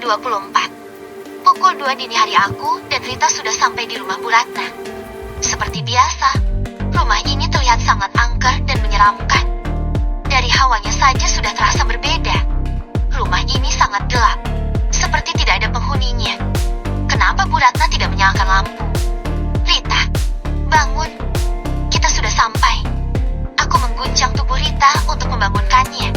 ke-24. Pukul 2 dini hari aku dan Rita sudah sampai di rumah Bu Ratna. Seperti biasa, rumah ini terlihat sangat angker dan menyeramkan. Dari hawanya saja sudah terasa berbeda. Rumah ini sangat gelap, seperti tidak ada penghuninya. Kenapa Bu Ratna tidak menyalakan lampu? Rita, bangun. Kita sudah sampai. Aku mengguncang tubuh Rita untuk membangunkannya.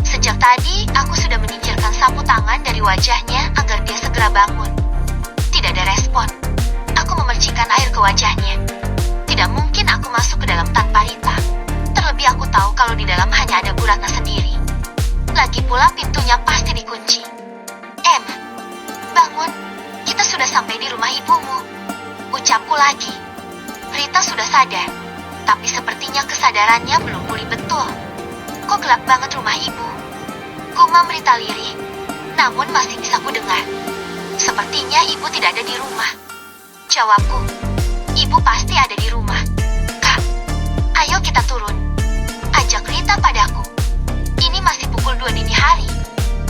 Sejak tadi, aku sudah menyingkirkan sapu tangan dari wajahnya agar dia segera bangun. Tidak ada respon. Aku memercikan air ke wajahnya. Tidak mungkin aku masuk ke dalam tanpa Rita. Terlebih aku tahu kalau di dalam hanya ada Bu Ratna sendiri. Lagi pula pintunya pasti dikunci. Bangun. Kita sudah sampai di rumah ibumu. Ucapku lagi. Rita sudah sadar. Tapi sepertinya kesadarannya belum pulih betul. Kok gelap banget rumah ibu? Gumam Rita lirih. Namun masih bisa kudengar. Sepertinya ibu tidak ada di rumah. Jawabku. Ibu pasti ada di rumah. Kak, ayo kita turun. Ajak Rita padaku. Ini masih pukul 2 dini hari.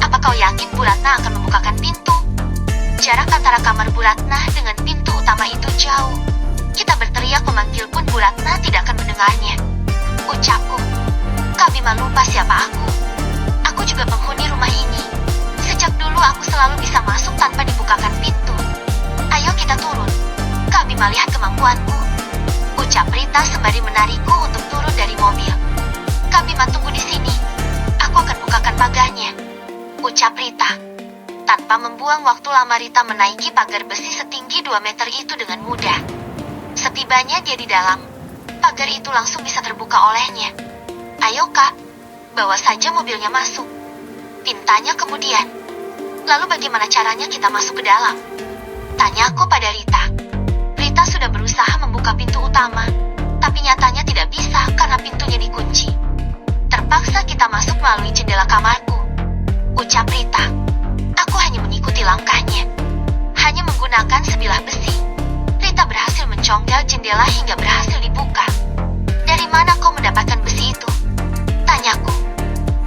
Apa kau yakin Bu Ratna akan membukakan pintu? Jarak antara kamar Bu Ratna dengan pintu utama itu jauh. Kita berteriak memanggil pun Bu Ratna tidak akan mendengarnya. Ucapku. Kak Bima lupa siapa aku. Aku juga penghuni rumah ini. Sejak dulu aku selalu bisa masuk tanpa dibukakan pintu. Ayo kita turun. Kak Bima lihat kemampuanku. Ucap Rita sembari menarikku untuk turun dari mobil. Kak Bima tunggu di sini. Aku akan bukakan pagarnya. Ucap Rita. Tanpa membuang waktu lama Rita menaiki pagar besi setinggi 2 meter itu dengan mudah. Setibanya dia di dalam, pagar itu langsung bisa terbuka olehnya. Ayo Kak, bawa saja mobilnya masuk. Pintanya kemudian. Lalu bagaimana caranya kita masuk ke dalam? Tanyaku pada Rita. Rita sudah berusaha membuka pintu utama, tapi nyatanya tidak bisa karena pintunya dikunci. Terpaksa kita masuk melalui jendela kamarku. Ucap Rita. Aku hanya mengikuti langkahnya. Hanya menggunakan sebilah besi. Rita berhasil mencongkel jendela hingga berhasil dibuka. Dari mana kau mendapatkan besi itu? Tanyaku.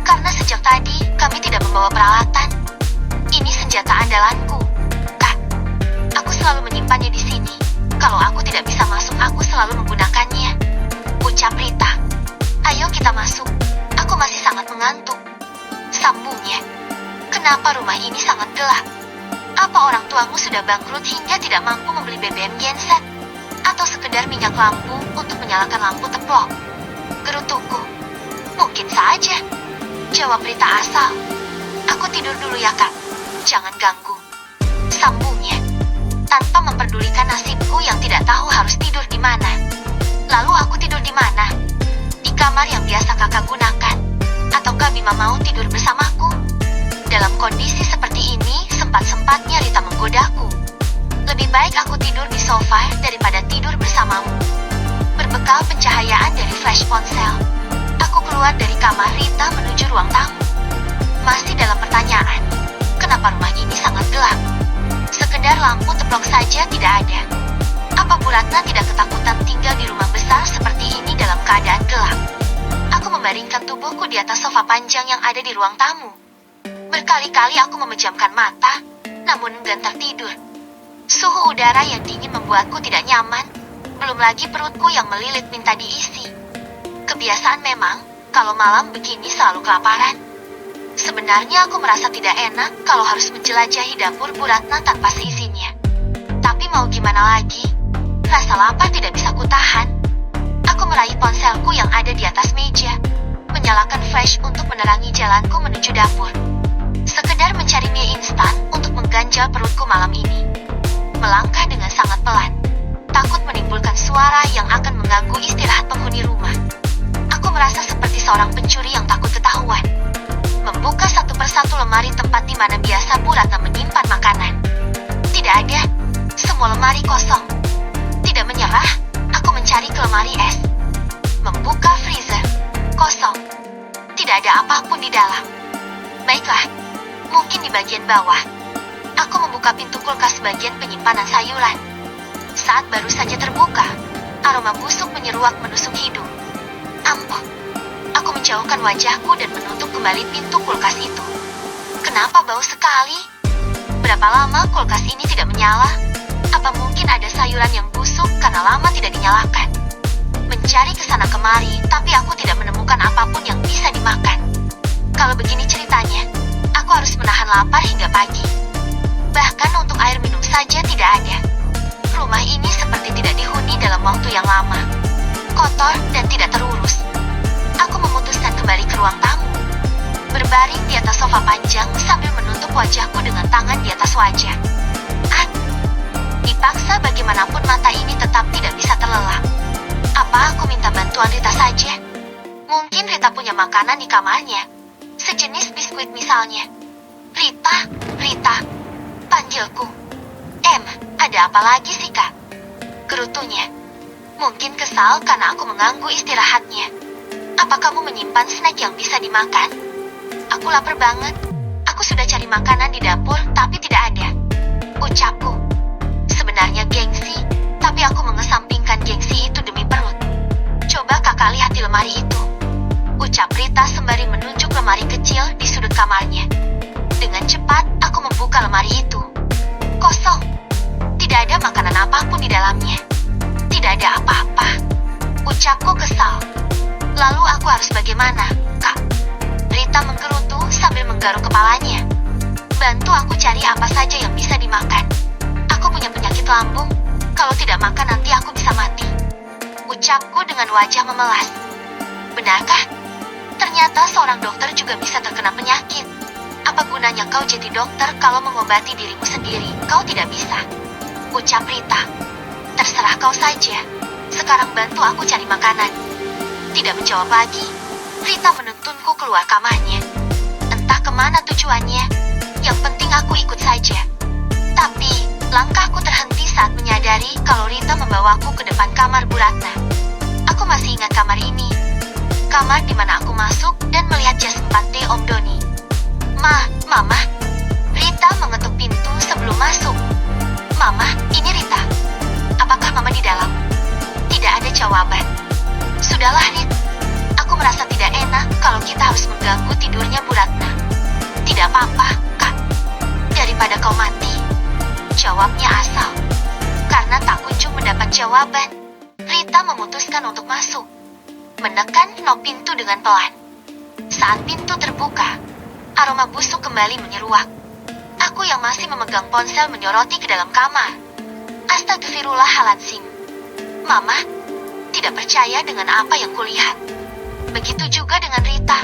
Karena sejak tadi kami tidak membawa peralatan. Ini senjata andalanku. Kak, aku selalu menyimpannya di sini. Kalau aku tidak bisa masuk, aku selalu menggunakannya. Ucap Rita. Ayo kita masuk. Aku masih sangat mengantuk. Sambungnya. Kenapa rumah ini sangat gelap? Apa orang tuamu sudah bangkrut hingga tidak mampu membeli BBM genset? Atau sekedar minyak lampu untuk menyalakan lampu teplok? Gerutuku. Mungkin saja. Jawab Rita asal. Aku tidur dulu ya Kak. Jangan ganggu. Sambungnya. Tanpa memperdulikan nasibku yang tidak tahu harus tidur di mana. Lalu aku tidur di mana? Di kamar yang biasa kakak gunakan? Ataukah Bima mau tidur bersamaku? Dalam kondisi seperti ini, sempat-sempatnya Rita menggodaku. Lebih baik aku tidur di sofa daripada tidur bersamamu. Berbekal pencahayaan dari flash ponsel, aku keluar dari kamar Rita menuju ruang tamu. Masih dalam pertanyaan, kenapa rumah ini sangat gelap? Sekedar lampu teplok saja tidak ada. Apa Bu Ratna tidak ketakutan tinggal di rumah besar seperti ini dalam keadaan gelap? Aku membaringkan tubuhku di atas sofa panjang yang ada di ruang tamu. Berkali-kali aku memejamkan mata, namun enggan tertidur. Suhu udara yang dingin membuatku tidak nyaman, belum lagi perutku yang melilit minta diisi. Kebiasaan memang, kalau malam begini selalu kelaparan. Sebenarnya aku merasa tidak enak kalau harus menjelajahi dapur Bu Ratna tanpa seizinnya. Tapi mau gimana lagi, rasa lapar tidak bisa kutahan. Aku meraih ponselku yang ada di atas meja, menyalakan flash untuk menerangi jalanku menuju dapur. Sekedar mencari mie instan untuk mengganjal perutku malam ini. Melangkah dengan sangat pelan, takut menimbulkan suara yang akan mengganggu istirahat penghuni rumah. Aku merasa seperti seorang pencuri yang takut ketahuan. Membuka satu persatu lemari tempat di mana biasa Bu Ratna menyimpan makanan. Tidak ada, semua lemari kosong. Tidak menyerah, aku mencari ke lemari es. Membuka freezer, kosong. Tidak ada apapun di dalam. Baiklah, mungkin di bagian bawah. Aku membuka pintu kulkas bagian penyimpanan sayuran. Saat baru saja terbuka, aroma busuk menyeruak menusuk hidung. Ampun. Aku menjauhkan wajahku dan menutup kembali pintu kulkas itu. Kenapa bau sekali? Berapa lama kulkas ini tidak menyala? Apa mungkin ada sayuran yang busuk karena lama tidak dinyalakan? Mencari kesana kemari, tapi aku tidak menemukan apapun yang bisa dimakan. Kalau begini ceritanya, aku harus menahan lapar hingga pagi. Bahkan untuk air minum saja tidak ada. Rumah ini seperti tidak dihuni dalam waktu yang lama. Kotor dan tidak terurus. Aku memutuskan kembali ke ruang tamu. Berbaring di atas sofa panjang sambil menutup wajahku dengan tangan di atas wajah. Dipaksa bagaimanapun mata ini tetap tidak bisa terlelap. Apa aku minta bantuan Rita saja? Mungkin Rita punya makanan di kamarnya. Sejenis biskuit misalnya. Rita, panggilku. Ada apa lagi sih, Kak? Gerutunya. Mungkin kesal karena aku mengganggu istirahatnya. Apa kamu menyimpan snack yang bisa dimakan? Aku lapar banget. Aku sudah cari makanan di dapur, tapi tidak ada. Ucapku. Sebenarnya gengsi, tapi aku mengesampingkan gengsi itu demi perut. Coba kakak lihat di lemari itu. Ucap Rita sembari menunjuk lemari kecil di sudut kamarnya. Dengan cepat, aku membuka lemari itu. Kosong. Tidak ada makanan apapun di dalamnya. Tidak ada apa-apa. Ucapku kesal. Lalu aku harus bagaimana, Kak? Rita menggerutu sambil menggaruk kepalanya. Bantu aku cari apa saja yang bisa dimakan. Aku punya penyakit lambung. Kalau tidak makan nanti aku bisa mati. Ucapku dengan wajah memelas. Benarkah? Ternyata seorang dokter juga bisa terkena penyakit. Apa gunanya kau jadi dokter kalau mengobati dirimu sendiri? Kau tidak bisa. Ucap Rita. Terserah kau saja. Sekarang bantu aku cari makanan. Tidak menjawab lagi. Rita menuntunku keluar kamarnya. Entah kemana tujuannya. Yang penting aku ikut saja. Tapi, langkahku terhenti saat menyadari kalau Rita membawaku ke depan kamar Bu Ratna. Aku masih ingat kamar ini. Kamar di mana aku masuk dan melihat jas 4D Om Doni. Mama. Rita mengetuk pintu sebelum masuk. Mama, ini Rita. Apakah Mama di dalam? Tidak ada jawaban. Sudahlah, Rit. Aku merasa tidak enak kalau kita harus mengganggu tidurnya Bu Ratna. Tidak apa-apa, Kak. Daripada kau mati. Jawabnya asal. Karena tak kunjung mendapat jawaban, Rita memutuskan untuk masuk. Menekan knob pintu dengan pelan. Saat pintu terbuka, aroma busuk kembali menyeruak. Aku yang masih memegang ponsel menyoroti ke dalam kamar. Astagfirullahaladzim. Mama, tidak percaya dengan apa yang kulihat. Begitu juga dengan Rita.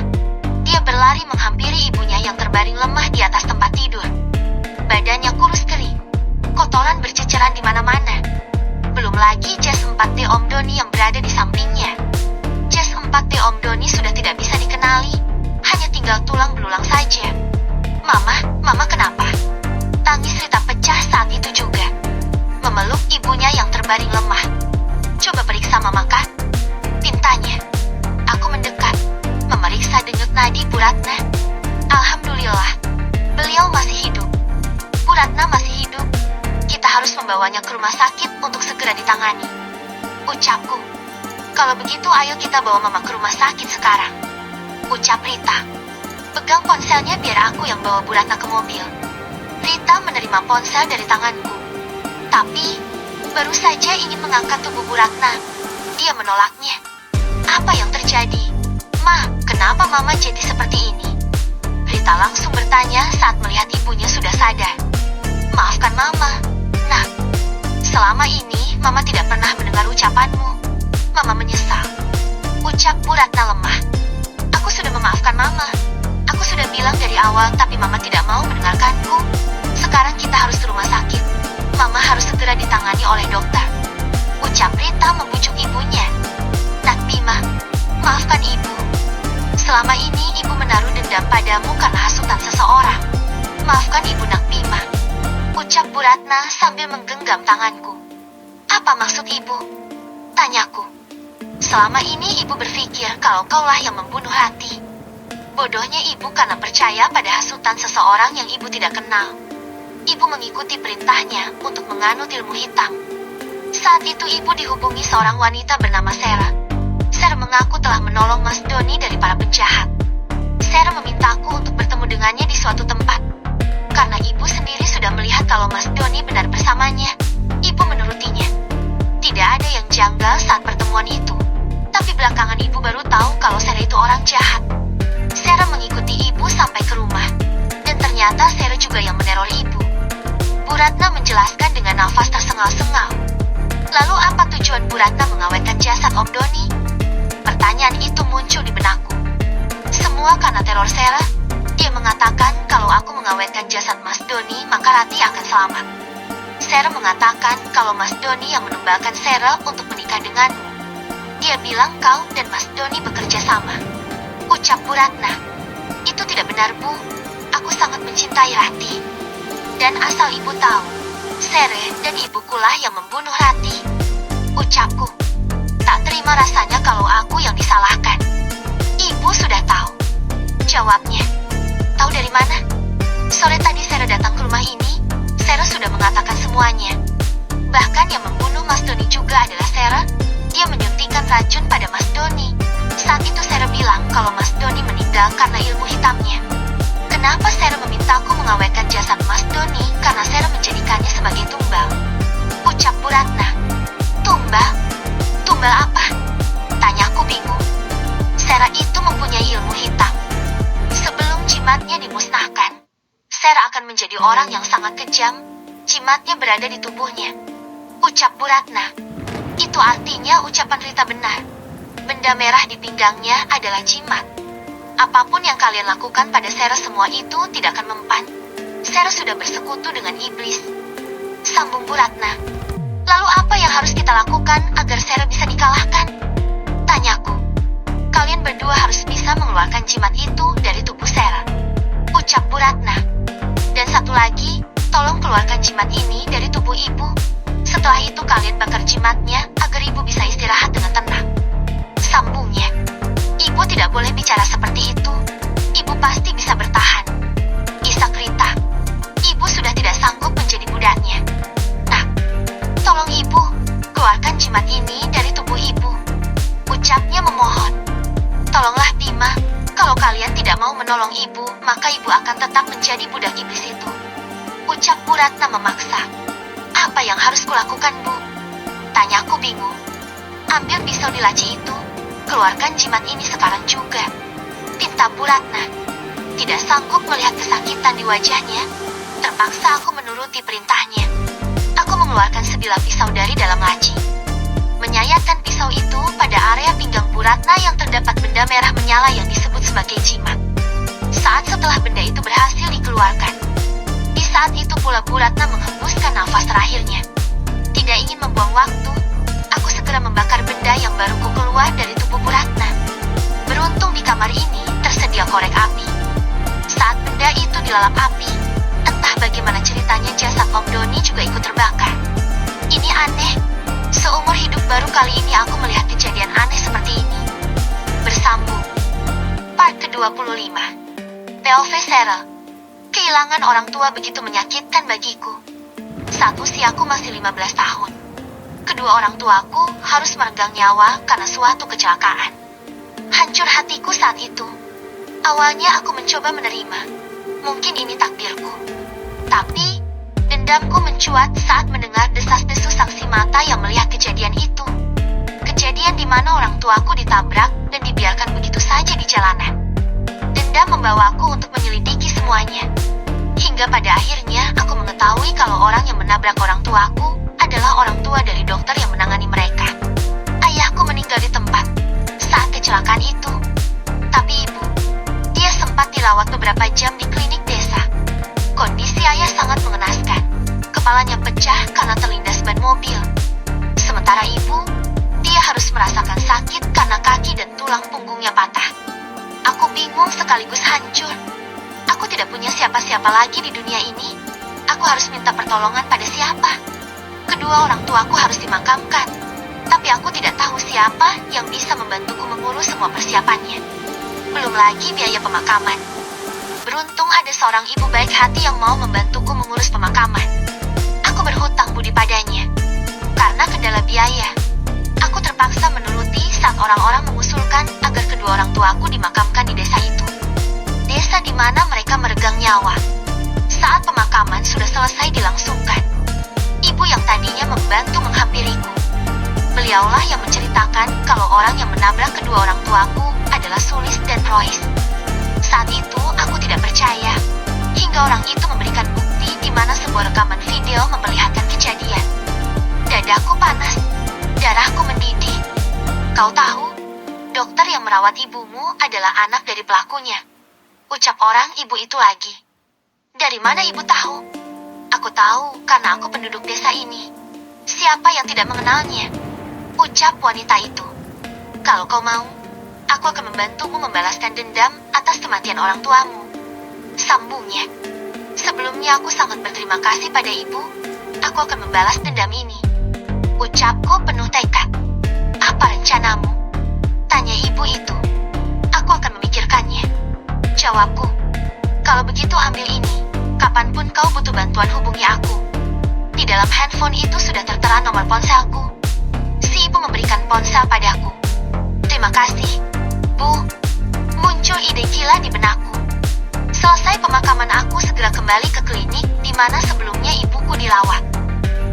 Dia berlari menghampiri ibunya yang terbaring lemah di atas tempat tidur. Badannya kurus kering. Kotoran berceceran di mana-mana. Belum lagi jas 4D Om Doni yang berada di sampingnya. Jas 4D Om Doni sudah tidak bisa dikenali. Hanya tinggal tulang belulang saja. Mama kenapa? Tangis Rita pecah saat itu juga. Memeluk ibunya yang terbaring lemah. Coba periksa Mama, Kak. Pintanya. Aku mendekat, memeriksa denyut nadi Bu Ratna. Alhamdulillah, beliau masih hidup. Bu Ratna masih hidup. Kita harus membawanya ke rumah sakit untuk segera ditangani. Ucapku. Kalau begitu ayo kita bawa Mama ke rumah sakit sekarang. Ucap Rita. Pegang ponselnya biar aku yang bawa Bu Ratna ke mobil. Rita menerima ponsel dari tanganku. Tapi, baru saja ingin mengangkat tubuh Bu Ratna. Dia menolaknya. Apa yang terjadi? Ma, kenapa Mama jadi seperti ini? Rita langsung bertanya saat melihat ibunya sudah sadar. Maafkan Mama. Nah, selama ini Mama tidak pernah mendengar ucapanmu. Mama menyesal. Ucap Bu Ratna lemah. Aku sudah memaafkan Mama. Aku sudah bilang dari awal tapi Mama tidak mau mendengarkanku. Sekarang kita harus ke rumah sakit. Mama harus segera ditangani oleh dokter. Ucap Rita membujuk ibunya. Nak Bima, maafkan ibu. Selama ini ibu menaruh dendam padamu karena hasutan seseorang. Maafkan ibu Nak Bima. Ucap Bu Ratna sambil menggenggam tanganku. Apa maksud ibu? Tanyaku. Selama ini ibu berpikir kalau kaulah yang membunuh hati. Bodohnya ibu karena percaya pada hasutan seseorang yang ibu tidak kenal. Ibu mengikuti perintahnya untuk menganut ilmu hitam. Saat itu ibu dihubungi seorang wanita bernama Sarah. Sarah mengaku telah menolong Mas Doni dari para penjahat. Sarah memintaku untuk bertemu dengannya di suatu tempat. Karena ibu sendiri sudah melihat kalau Mas Doni benar bersamanya, ibu menurutinya. Tidak ada yang janggal saat pertemuan itu. Tapi belakangan ibu baru tahu kalau Sarah itu orang jahat. Sarah mengikuti ibu sampai ke rumah. Dan ternyata Sarah juga yang meneror ibu. Bu Ratna menjelaskan dengan nafas tersengal-sengal. Lalu apa tujuan Bu Ratna mengawetkan jasad Om Doni? Pertanyaan itu muncul di benakku. Semua karena teror Sarah. Dia mengatakan kalau aku mengawetkan jasad Mas Doni maka Rati akan selamat. Sarah mengatakan kalau Mas Doni yang menumbalkan Sarah untuk menikah denganmu. Dia bilang kau dan Mas Doni bekerja sama. Ucap Bu Ratna. Itu tidak benar, Bu. Aku sangat mencintai Rati. Dan asal ibu tahu, Sarah dan ibukulah yang membunuh Rati. Ucapku. Tak terima rasanya kalau aku yang disalahkan. Ibu sudah tahu. Jawabnya. Tahu dari mana? Sore tadi Sarah datang ke rumah ini. Sarah sudah mengatakan semuanya. Bahkan yang membunuh Mas Doni juga adalah Sarah. Dia menyuntikkan racun pada Mas Doni. Saat itu Sarah bilang kalau Mas Doni meninggal karena ilmu hitamnya. Kenapa Sarah memintaku mengawetkan jasad Mas Doni karena Sarah menjadikannya sebagai tumbal? Ucap Bu Ratna. Tumbal? Tumbal apa? Tanyaku bingung. Sarah itu mempunyai ilmu hitam. Sebelum jimatnya dimusnahkan, Sarah akan menjadi orang yang sangat kejam. Jimatnya berada di tubuhnya. Ucap Bu Ratna. Itu artinya ucapan Rita benar. Benda merah di pinggangnya adalah jimat. Apapun yang kalian lakukan pada Sarah semua itu tidak akan mempan. Sarah sudah bersekutu dengan iblis. Sambung Bu Ratna. Lalu apa yang harus kita lakukan agar Sarah bisa dikalahkan? Tanyaku. Kalian berdua harus bisa mengeluarkan jimat itu dari tubuh Sarah. Ucap Bu Ratna. Dan satu lagi, tolong keluarkan jimat ini dari tubuh ibu. Setelah itu kalian bakar jimatnya agar ibu bisa istirahat dengan tenang. Sambungnya. Ibu tidak boleh bicara seperti itu. Ibu pasti bisa bertahan. Isak Rita. Ibu sudah tidak sanggup menjadi budaknya. Nah, tolong ibu, keluarkan jimat ini dari tubuh ibu. Ucapnya memohon. Tolonglah Bima, kalau kalian tidak mau menolong ibu, maka ibu akan tetap menjadi budak iblis itu. Ucap Bu Ratna memaksa. Apa yang harus kulakukan, Bu? Tanyaku bingung. Ambil pisau di laci itu, keluarkan jimat ini sekarang juga. Pinta Bu Ratna. Tidak sanggup melihat kesakitan di wajahnya, terpaksa aku menuruti perintahnya. Aku mengeluarkan sebilah pisau dari dalam laci. Menyayatkan pisau itu pada area pinggang Bu Ratna yang terdapat benda merah menyala yang disebut sebagai jimat. Saat setelah benda itu berhasil dikeluarkan, di saat itu pula Bu Ratna menghembuskan nafas terakhirnya. Tidak ingin membuang waktu, aku segera membakar benda yang baru ku keluar dari tubuh Bu Ratna. Beruntung di kamar ini tersedia korek api. Saat benda itu dilalap api, entah bagaimana ceritanya jasad Om Doni juga ikut terbakar. Ini aneh. Seumur hidup baru kali ini aku melihat kejadian aneh seperti ini. Bersambung. Part ke-25. POV Sarah. Kehilangan orang tua begitu menyakitkan bagiku. Saat usiaku masih 15 tahun. Kedua orang tuaku harus meregang nyawa karena suatu kecelakaan. Hancur hatiku saat itu. Awalnya aku mencoba menerima. Mungkin ini takdirku. Tapi dendamku mencuat saat mendengar desas-desus saksi mata yang melihat kejadian itu. Kejadian di mana orang tuaku ditabrak dan dibiarkan begitu saja di jalanan. Dendam membawaku untuk menyelidiki semuanya. Hingga pada akhirnya aku mengetahui kalau orang yang menabrak orang tuaku adalah orang tua dari dokter yang menangani mereka. Ayahku meninggal di tempat saat kecelakaan itu. Tapi ibu, dia sempat dirawat beberapa jam di klinik desa. Kondisi ayah sangat mengenaskan. Kepalanya pecah karena terlindas ban mobil. Sementara ibu, dia harus merasakan sakit karena kaki dan tulang punggungnya patah. Aku bingung sekaligus hancur. Aku tidak punya siapa-siapa lagi di dunia ini. Aku harus minta pertolongan pada siapa? Kedua orang tuaku harus dimakamkan. Tapi aku tidak tahu siapa yang bisa membantuku mengurus semua persiapannya. Belum lagi biaya pemakaman. Beruntung ada seorang ibu baik hati yang mau membantuku mengurus pemakaman. Aku berhutang budi padanya. Karena kendala biaya, aku terpaksa menuruti saat orang-orang mengusulkan agar kedua orang tuaku dimakamkan di desa itu. Desa di mana mereka meregang nyawa. Saat pemakaman sudah selesai dilangsungkan, ibu yang tadinya membantu menghampiriku. Beliaulah yang menceritakan kalau orang yang menabrak kedua orang tuaku adalah Sulis dan Royce. Saat itu aku tidak percaya, hingga orang itu memberikan bukti di mana sebuah rekaman video memperlihatkan kejadian. Dadaku panas, darahku mendidih. Kau tahu, dokter yang merawat ibumu adalah anak dari pelakunya. Ucap orang ibu itu lagi. Dari mana ibu tahu? Aku tahu karena aku penduduk desa ini. Siapa yang tidak mengenalnya? Ucap wanita itu. Kalau kau mau, aku akan membantumu membalaskan dendam atas kematian orang tuamu. Sambungnya. Sebelumnya aku sangat berterima kasih pada ibu. Aku akan membalas dendam ini. Ucapku penuh tekad. Apa rencanamu? Tanya ibu itu. Aku akan memikirkannya. Jawabku. Kalau begitu ambil ini. Kapanpun kau butuh bantuan hubungi aku. Di dalam handphone itu sudah tertera nomor ponselku. Si ibu memberikan ponsel padaku. Terima kasih, Bu. Muncul ide gila di benakku. Selesai pemakaman aku segera kembali ke klinik di mana sebelumnya ibuku dirawat.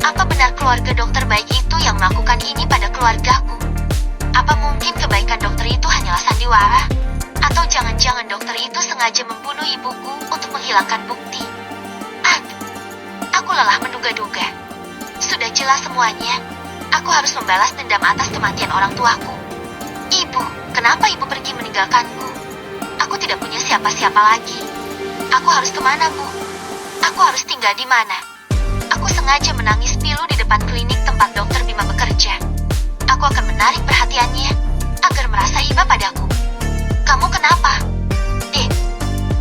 Apa benar keluarga dokter baik itu yang melakukan ini pada keluargaku? Apa mungkin kebaikan dokter itu hanyalah sandiwara? Atau jangan-jangan dokter itu sengaja membunuh ibuku untuk menghilangkan bukti? Aku lelah menduga-duga. Sudah jelas semuanya. Aku harus membalas dendam atas kematian orang tuaku. Ibu, kenapa ibu pergi meninggalkanku? Aku tidak punya siapa-siapa lagi. Aku harus kemana, Bu? Aku harus tinggal di mana? Aku sengaja menangis pilu di depan klinik tempat dokter Bima bekerja. Aku akan menarik perhatiannya agar merasa iba padaku. Kamu kenapa? Dek,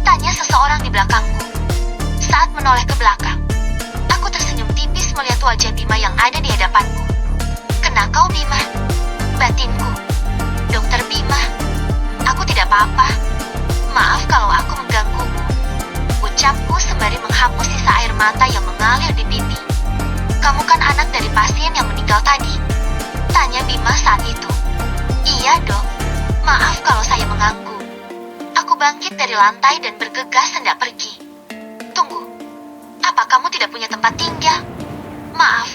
tanya seseorang di belakangku. Saat menoleh ke belakang, aku tersenyum tipis melihat wajah Bima yang ada di hadapanku. Kena kau, Bima? Batinku. Dokter Bima, aku tidak apa-apa. Maaf kalau aku mengganggumu. Ucapku sembari menghapus sisa air mata yang mengalir di pipi. Kamu kan anak dari pasien yang meninggal tadi? Tanya Bima saat itu. Iya, Dok. Maaf kalau saya mengganggu. Aku bangkit dari lantai dan bergegas hendak pergi. Tunggu. Apa kamu tidak punya tempat tinggal? Maaf.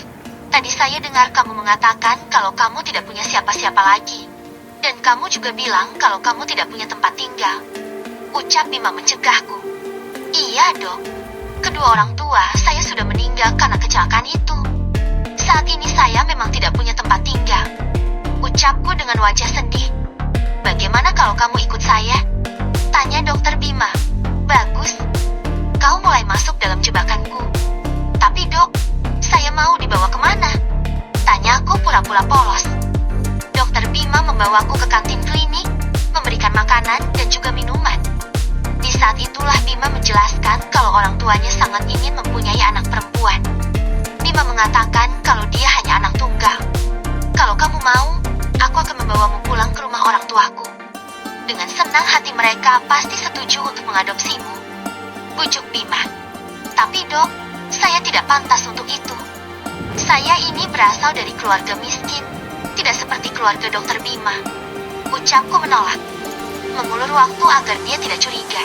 Tadi saya dengar kamu mengatakan kalau kamu tidak punya siapa-siapa lagi. Dan kamu juga bilang kalau kamu tidak punya tempat tinggal. Ucap Bima mencegahku. Iya, Dok. Kedua orang tua saya sudah meninggal karena kecelakaan itu. Saat ini saya memang tidak punya tempat tinggal. Ucapku dengan wajah sedih. Bagaimana kalau kamu ikut saya? Tanya Dokter Bima. Bagus. Kau mulai masuk dalam jebakanku. Tapi, Dok, saya mau dibawa kemana? Tanyaku pura-pura polos. Dokter Bima membawaku ke kantin klinik, memberikan makanan dan juga minuman. Di saat itulah Bima menjelaskan kalau orang tuanya sangat ingin mempunyai anak perempuan. Bima mengatakan kalau dia hanya anak tunggal. Kalau kamu mau, aku akan membawamu pulang ke rumah orang tuaku. Dengan senang hati mereka pasti setuju untuk mengadopsimu. Bujuk Bima. Tapi, Dok, saya tidak pantas untuk itu. Saya ini berasal dari keluarga miskin, tidak seperti keluarga Dokter Bima. Ucapku menolak. Mengulur waktu agar dia tidak curiga.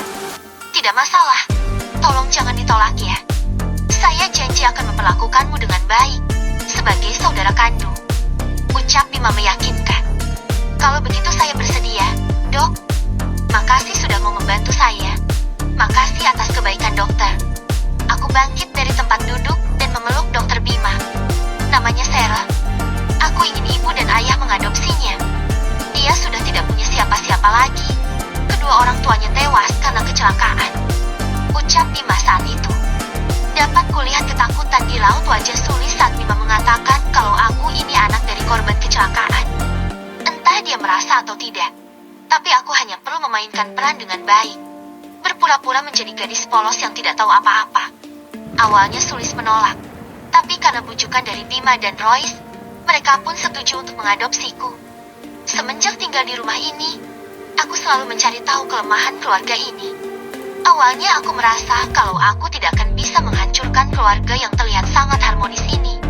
Tidak masalah. Tolong jangan ditolak ya. Saya janji akan memperlakukanmu dengan baik, sebagai saudara kandung. Ucap Bima meyakinkan. Kalau begitu saya bersedia, Dok. Makasih sudah mau membantu saya. Makasih atas kebaikan dokter. Aku bangkit dari tempat duduk dan memeluk Dokter Bima. Namanya Sarah. Aku ingin ibu dan ayah mengadopsinya. Dia sudah tidak punya siapa-siapa lagi. Kedua orang tuanya tewas karena kecelakaan. Ucap Bima saat itu. Dapat kulihat ketakutan di raut wajah Sulis saat Bima mengatakan kalau aku ini anak dari korban kecelakaan. Entah dia merasa atau tidak, tapi aku hanya perlu memainkan peran dengan baik. Berpura-pura menjadi gadis polos yang tidak tahu apa-apa. Awalnya Sulis menolak, tapi karena bujukan dari Bima dan Royce, mereka pun setuju untuk mengadopsiku. Semenjak tinggal di rumah ini, aku selalu mencari tahu kelemahan keluarga ini. Awalnya aku merasa kalau aku tidak akan bisa menghancurkan keluarga yang terlihat sangat harmonis ini.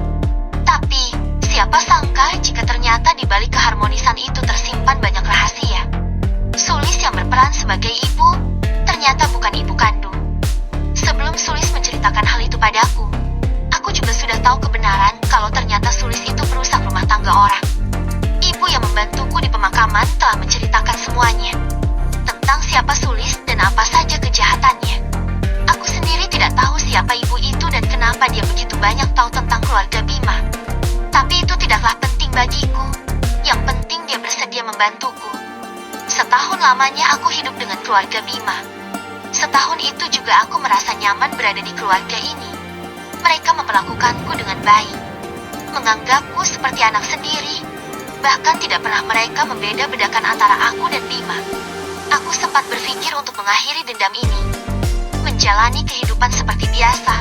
Tapi, siapa sangka jika ternyata di balik keharmonisan itu tersimpan banyak rahasia. Sulis yang berperan sebagai ibu, ternyata bukan ibu kandung. Sebelum Sebelum Sulis menceritakan hal itu padaku, aku juga sudah tahu kebenaran kalau ternyata Sulis itu perusak rumah tangga orang. Ibu yang membantuku di pemakaman telah menceritakan semuanya tentang siapa Sulis dan apa saja kejahatannya. Aku sendiri tidak tahu siapa ibu itu dan kenapa dia begitu banyak tahu tentang keluarga Bima. Tapi itu tidaklah penting bagiku. Yang penting dia bersedia membantuku. Setahun lamanya aku hidup dengan keluarga Bima. Setahun itu juga aku merasa nyaman berada di keluarga ini. Mereka memperlakukanku dengan baik, menganggapku seperti anak sendiri. Bahkan tidak pernah mereka membeda-bedakan antara aku dan Bima. Aku sempat berpikir untuk mengakhiri dendam ini, menjalani kehidupan seperti biasa,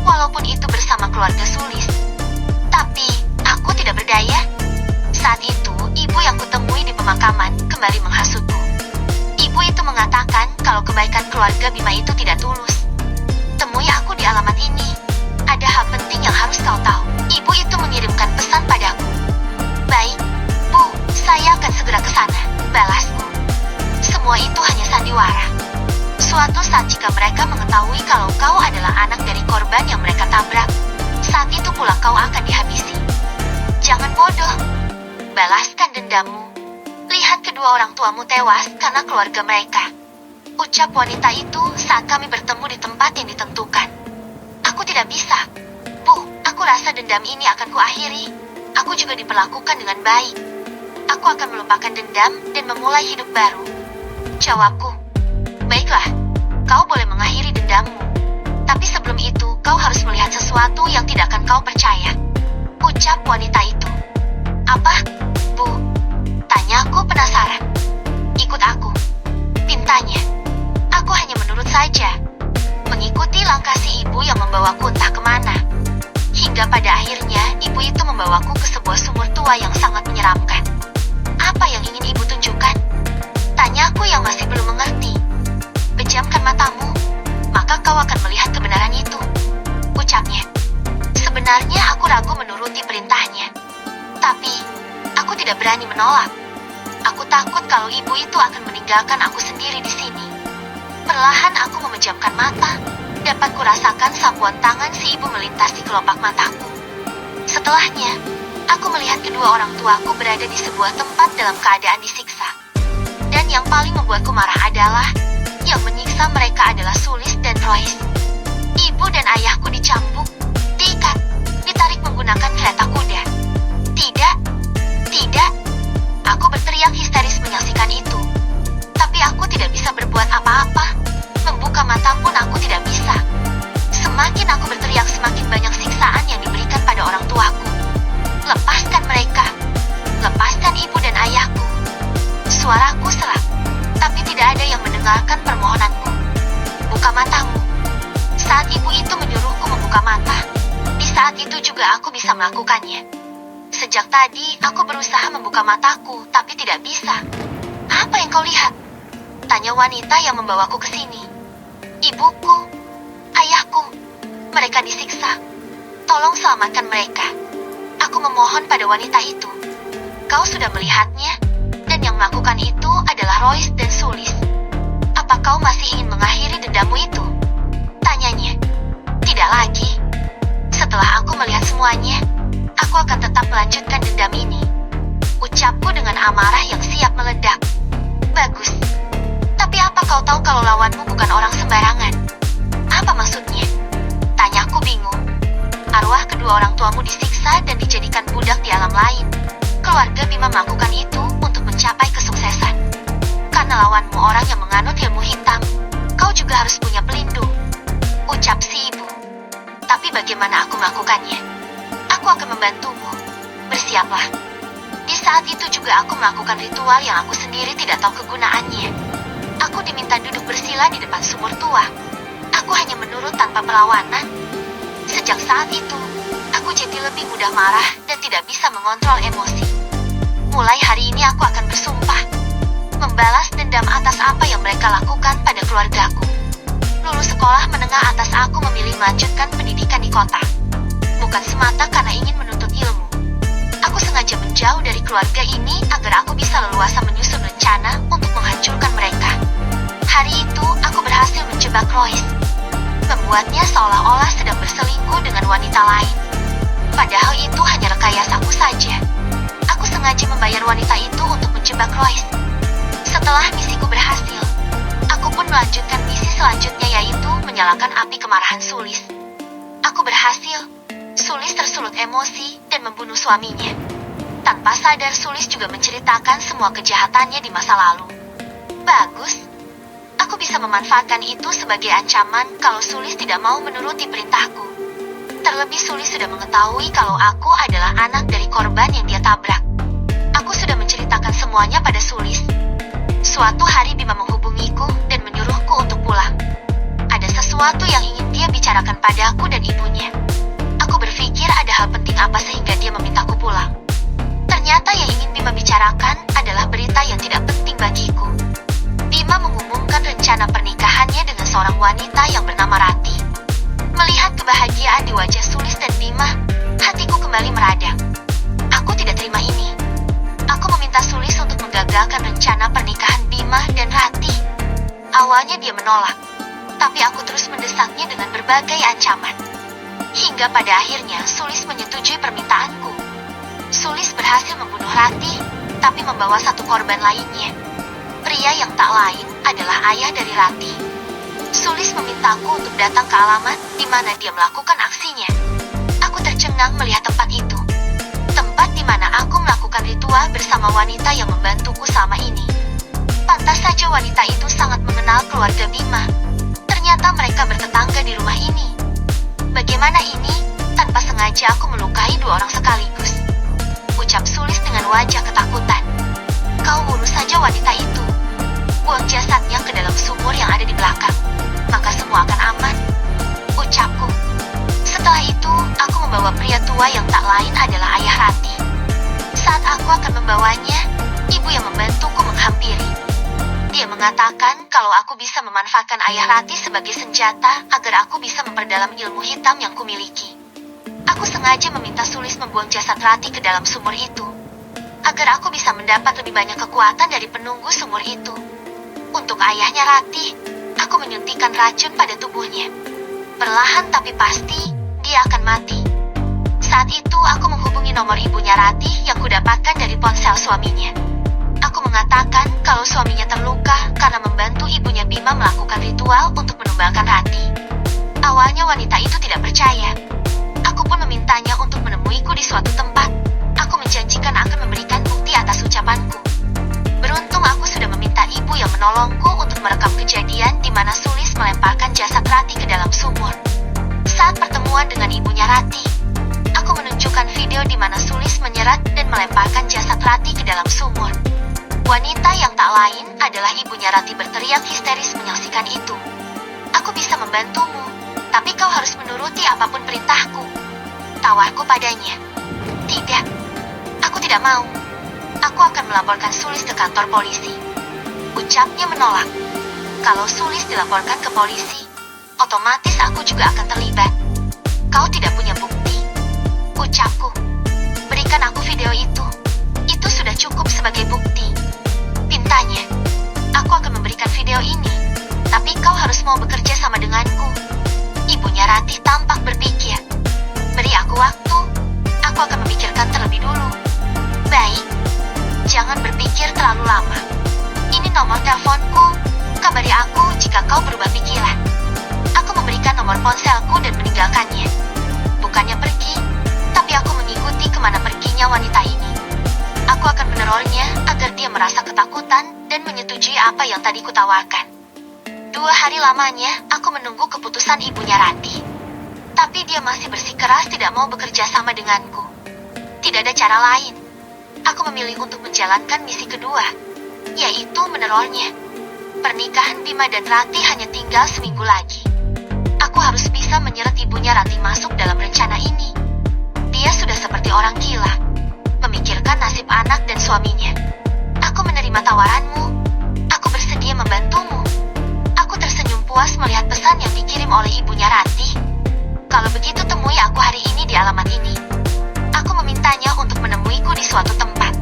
walaupun itu bersama keluarga Sulis. Tapi, aku tidak berdaya. Saat itu, ibu yang kutemui di pemakaman kembali menghasutku. Ibu itu mengatakan kalau kebaikan keluarga Bima itu tidak tulus. Temui aku di alamat ini. Ada hal penting yang harus kau tahu. Ibu itu mengirimkan pesan padaku. Baik, Bu, saya akan segera ke sana, balasku. Semua itu hanya sandiwara. Suatu saat jika mereka mengetahui kalau kau adalah anak dari korban yang mereka tabrak, saat itu pula kau akan dihabisi. Jangan bodoh. Balaskan dendammu. Lihat kedua orang tuamu tewas karena keluarga mereka. Ucap wanita itu saat kami bertemu di tempat yang ditentukan. Aku tidak bisa. Bu, aku rasa dendam ini akan kuakhiri. Aku juga diperlakukan dengan baik. Aku akan melupakan dendam dan memulai hidup baru. Jawabku. Baiklah, kau boleh mengakhiri dendammu. Tapi sebelum itu, kau harus melihat sesuatu yang tidak akan kau percaya. Ucap wanita itu. Apa, Bu? Tanyaku penasaran. Ikut aku. Pintanya. Aku hanya menurut saja. Mengikuti langkah si ibu yang membawaku entah kemana. Hingga pada akhirnya, ibu itu membawaku ke sebuah sumur tua yang sangat menyeramkan. Apa yang ingin ibu tunjukkan? Tanyaku yang masih belum mengerti. Pejamkan matamu, maka kau akan melihat kebenaran itu. Ucapnya. Sebenarnya aku ragu menuruti perintahnya. Tapi, aku tidak berani menolak. Aku takut kalau ibu itu akan meninggalkan aku sendiri di sini. Perlahan aku memejamkan mata. Dapat kurasakan sapuan tangan si ibu melintasi kelopak mataku. Setelahnya, aku melihat kedua orang tuaku berada di sebuah tempat dalam keadaan disiksa. Dan yang paling membuatku marah adalah yang menyiksa mereka adalah Sulis dan Royce. Ibu dan ayahku dicambuk, diikat, ditarik menggunakan kereta kuda. Tidak, tidak. Aku berteriak histeris menyaksikan itu. Tapi aku tidak bisa berbuat apa-apa. Membuka mata pun aku tidak bisa. Semakin aku berteriak, semakin banyak siksaan yang diberikan pada orang tuaku. Lepaskan mereka. Lepaskan ibu dan ayahku. Suaraku serak, tapi tidak ada yang mendengarkan permohonanku. Buka matamu. Saat ibu itu menyuruhku membuka mata, di saat itu juga aku bisa melakukannya. Sejak tadi, aku berusaha membuka mataku, tapi tidak bisa. Apa yang kau lihat? Tanya wanita yang membawaku ke sini. Ibuku, ayahku, mereka disiksa. Tolong selamatkan mereka. Aku memohon pada wanita itu. Kau sudah melihatnya? Dan yang melakukan itu adalah Royce dan Sulis. Apa kau masih ingin mengakhiri dendammu itu? Tanyanya. Tidak lagi. Setelah aku melihat semuanya, aku akan tetap melanjutkan dendam ini. Ucapku dengan amarah yang siap meledak. Bagus. Tapi apa kau tahu kalau lawanmu bukan orang sembarangan? Apa maksudnya? Tanyaku bingung. Arwah kedua orang tuamu disiksa dan dijadikan budak di alam lain. Keluarga Bima melakukan itu untuk mencapai kesuksesan. Karena lawanmu orang yang menganut ilmu hitam, kau juga harus punya pelindung. Ucap si ibu. Tapi bagaimana aku melakukannya? Aku akan membantumu. Bersiaplah. Di saat itu juga aku melakukan ritual yang aku sendiri tidak tahu kegunaannya. Aku diminta duduk bersila di depan sumur tua. Aku hanya menurut tanpa perlawanan. Sejak saat itu, aku jadi lebih mudah marah dan tidak bisa mengontrol emosi. Mulai hari ini aku akan bersumpah membalas dendam atas apa yang mereka lakukan pada keluargaku. Lulus sekolah menengah atas, aku memilih melanjutkan pendidikan di kota. Bukan semata karena ingin menuntut ilmu. Aku sengaja menjauh dari keluarga ini agar aku bisa leluasa menyusun rencana untuk menghancurkan mereka. Hari itu, aku berhasil menjebak Royce. membuatnya seolah-olah sedang berselingkuh dengan wanita lain. Padahal itu hanya rekayasaku saja. Aku sengaja membayar wanita itu untuk menjebak Royce. Setelah misiku berhasil, aku pun melanjutkan misi selanjutnya, yaitu menyalakan api kemarahan Sulis. Aku berhasil. Sulis tersulut emosi dan membunuh suaminya. Tanpa sadar, Sulis juga menceritakan semua kejahatannya di masa lalu. Bagus. Aku bisa memanfaatkan itu sebagai ancaman kalau Sulis tidak mau menuruti perintahku. Terlebih Sulis sudah mengetahui kalau aku adalah anak dari korban yang dia tabrak. Aku sudah menceritakan semuanya pada Sulis. Suatu hari Bima menghubungiku dan menyuruhku untuk pulang. Ada sesuatu yang ingin dia bicarakan padaku dan ibunya. Aku berpikir ada hal penting apa sehingga dia memintaku pulang. Ternyata yang ingin Bima bicarakan adalah berita yang tidak penting bagiku. Bima mengumumkan rencana pernikahannya dengan seorang wanita yang bernama Rati. Melihat kebahagiaan di wajah Sulis dan Bima, hatiku kembali meradang. Aku tidak terima ini. Aku meminta Sulis untuk menggagalkan rencana pernikahan Bima dan Rati. Awalnya dia menolak, tapi aku terus mendesaknya dengan berbagai ancaman. Hingga pada akhirnya Sulis menyetujui permintaanku. Sulis berhasil membunuh Rati, tapi membawa satu korban lainnya. Pria yang tak lain adalah ayah dari Rati. Sulis memintaku untuk datang ke alamat di mana dia melakukan aksinya. Aku tercengang melihat tempat itu. Tempat di mana aku melakukan ritual bersama wanita yang membantuku selama ini. Pantas saja wanita itu sangat mengenal keluarga Bima. Ternyata mereka bertetangga di rumah ini. Bagaimana ini? Tanpa sengaja aku melukai dua orang sekaligus. Ucap Sulis dengan wajah ketakutan. Kau urus saja wanita itu. Buang jasadnya ke dalam sumur yang ada di belakang. Maka semua akan aman. Ucapku. Setelah itu, aku membawa pria tua yang tak lain adalah ayah Rati. Saat aku akan membawanya, ibu yang membantuku menghampiri. Dia mengatakan kalau aku bisa memanfaatkan ayah Rati sebagai senjata agar aku bisa memperdalam ilmu hitam yang kumiliki. Aku sengaja meminta Sulis membuang jasad Rati ke dalam sumur itu, agar aku bisa mendapat lebih banyak kekuatan dari penunggu sumur itu. Untuk ayahnya Rati, aku menyuntikkan racun pada tubuhnya. Perlahan tapi pasti, dia akan mati. Saat itu aku menghubungi nomor ibunya Rati yang kudapatkan dari ponsel suaminya. Aku mengatakan kalau suaminya terluka karena membantu ibunya Bima melakukan ritual untuk menumbalkan Rati. Awalnya wanita itu tidak percaya. Aku pun memintanya untuk menemuiku di suatu tempat. Aku menjanjikan akan memberikan bukti atas ucapanku. Beruntung aku sudah meminta ibu yang menolongku untuk merekam kejadian di mana Sulis melemparkan jasad Rati ke dalam sumur. Saat pertemuan dengan ibunya Rati, aku menunjukkan video di mana Sulis menyerat dan melemparkan jasad Rati ke dalam sumur. Wanita yang tak lain adalah ibunya Rati berteriak histeris menyaksikan itu. Aku bisa membantumu, tapi kau harus menuruti apapun perintahku. Tawarku padanya. Tidak, aku tidak mau. Aku akan melaporkan Sulis ke kantor polisi. Ucapnya menolak. Kalau Sulis dilaporkan ke polisi, otomatis aku juga akan terlibat. Kau tidak punya bukti. Ucapku. Berikan aku video itu. Itu sudah cukup sebagai bukti. Pintanya. Aku akan memberikan video ini, tapi kau harus mau bekerja sama denganku. Ibunya Rati tampak berpikir. Beri aku waktu. Aku akan memikirkan terlebih dulu. Baik. Jangan berpikir terlalu lama. Ini nomor teleponku. Kabari aku jika kau berubah pikiran. Aku memberikan nomor ponselku dan meninggalkannya. Bukannya pergi, tapi aku mengikuti kemana perginya wanita ini. Aku akan menerornya agar dia merasa ketakutan dan menyetujui apa yang tadi kutawarkan. 2 hari lamanya, aku menunggu keputusan ibunya Rati. Tapi dia masih bersikeras tidak mau bekerja sama denganku. Tidak ada cara lain. Aku memilih untuk menjalankan misi kedua, yaitu menerornya. Pernikahan Bima dan Rati hanya tinggal seminggu lagi. Aku harus bisa menyeret ibunya Rati masuk dalam rencana ini. Dia sudah seperti orang gila, memikirkan nasib anak dan suaminya. Aku menerima tawaranmu. Aku bersedia membantumu. Aku tersenyum puas melihat pesan yang dikirim oleh ibunya Rati. Kalau begitu temui aku hari ini di alamat ini. Aku memintanya untuk menemuiku di suatu tempat.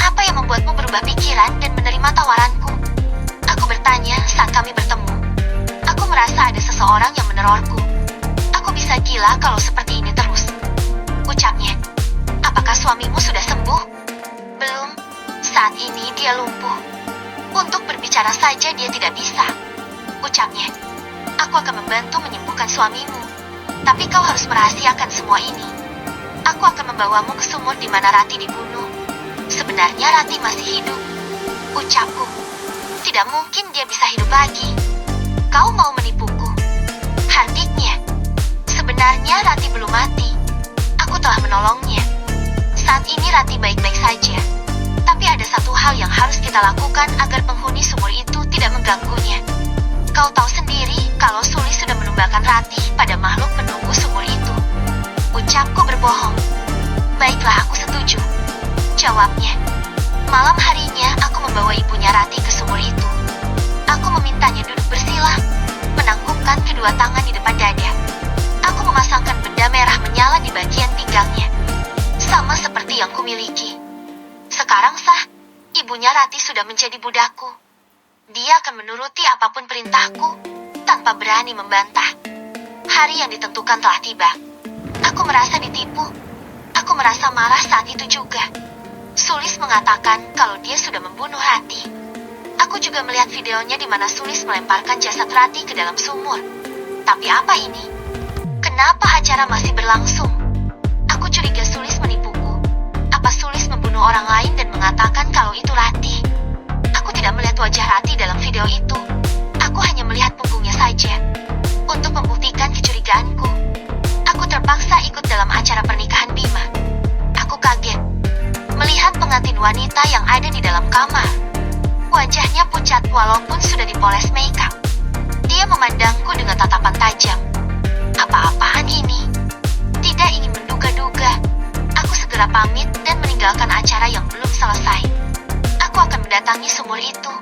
Apa yang membuatmu berubah pikiran dan menerima tawaranku? Aku bertanya saat kami bertemu. Aku merasa ada seseorang yang meneror gila kalau seperti ini terus. Ucapnya. Apakah suamimu sudah sembuh? Belum. Saat ini dia lumpuh. Untuk berbicara saja dia tidak bisa. Ucapnya. Aku akan membantu menyembuhkan suamimu. Tapi kau harus merahasiakan semua ini. Aku akan membawamu ke sumur di mana Rati dibunuh. Sebenarnya Rati masih hidup. Ucapku. Tidak mungkin dia bisa hidup lagi. Kau mau menipuku? Hardiknya. Sebenarnya Rati belum mati. Aku telah menolongnya. Saat ini Rati baik-baik saja. Tapi ada satu hal yang harus kita lakukan agar penghuni sumur itu tidak mengganggunya. Kau tahu sendiri kalau Sulis sudah menumbalkan Rati pada makhluk penunggu sumur itu. Ucapku berbohong. Baiklah, aku setuju. Jawabnya. Malam harinya aku membawa ibunya Rati ke sumur itu. Aku memintanya duduk bersila, menangkupkan kedua tangan di depan dada. Aku memasangkan benda merah menyala di bagian pinggangnya. Sama seperti yang kumiliki. Sekarang sah, ibunya Rati sudah menjadi budakku. Dia akan menuruti apapun perintahku, tanpa berani membantah. Hari yang ditentukan telah tiba. Aku merasa ditipu. Aku merasa marah saat itu juga. Sulis mengatakan kalau dia sudah membunuh Rati. Aku juga melihat videonya di mana Sulis melemparkan jasad Rati ke dalam sumur. Tapi apa ini? Kenapa acara masih berlangsung? Aku curiga Sulis menipuku. Apa Sulis membunuh orang lain dan mengatakan kalau itu Rati? Aku tidak melihat wajah Rati dalam video itu. Aku hanya melihat punggungnya saja. Untuk membuktikan kecurigaanku, aku terpaksa ikut dalam acara pernikahan Bima. Aku kaget melihat pengantin wanita yang ada di dalam kamar. Wajahnya pucat walaupun sudah dipoles makeup. Dia memandangku dengan tatapan tajam. Apa-apaan ini? Tidak ingin menduga-duga. Aku segera pamit dan meninggalkan acara yang belum selesai. Aku akan mendatangi sumur itu.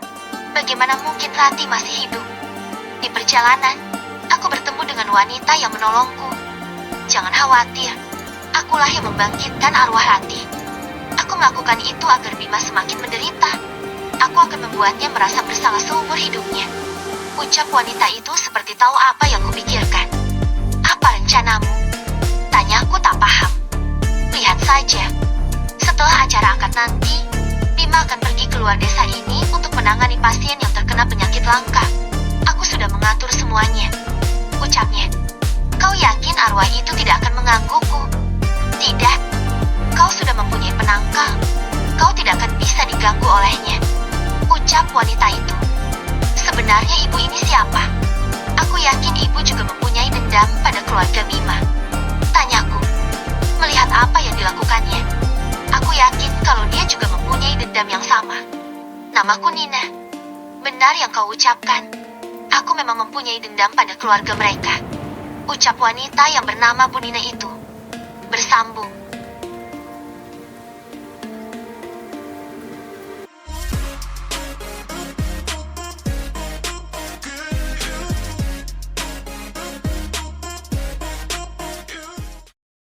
Bagaimana mungkin Rati masih hidup? Di perjalanan, aku bertemu dengan wanita yang menolongku. Jangan khawatir, akulah yang membangkitkan arwah Rati. Aku melakukan itu agar Bima semakin menderita. Aku akan membuatnya merasa bersalah seumur hidupnya. Ucap wanita itu seperti tahu apa yang kupikirkan. Apa rencanamu? Tanyaku tak paham. Lihat saja. Setelah acara akad nanti, Bima akan pergi keluar desa ini untuk menangani pasien yang terkena penyakit langka. Aku sudah mengatur semuanya. Ucapnya. Kau yakin arwah itu tidak akan menggangguku? Tidak. Kau sudah mempunyai penangkal. Kau tidak akan bisa diganggu olehnya. Ucap wanita itu. Sebenarnya ibu ini siapa? Aku yakin ibu juga mempunyai dendam pada keluarga Bima. Tanyaku. Melihat apa yang dilakukannya, aku yakin kalau dia juga mempunyai dendam yang sama. Namaku Nina. Benar yang kau ucapkan. Aku memang mempunyai dendam pada keluarga mereka. Ucap wanita yang bernama Bu Nina itu. Bersambung.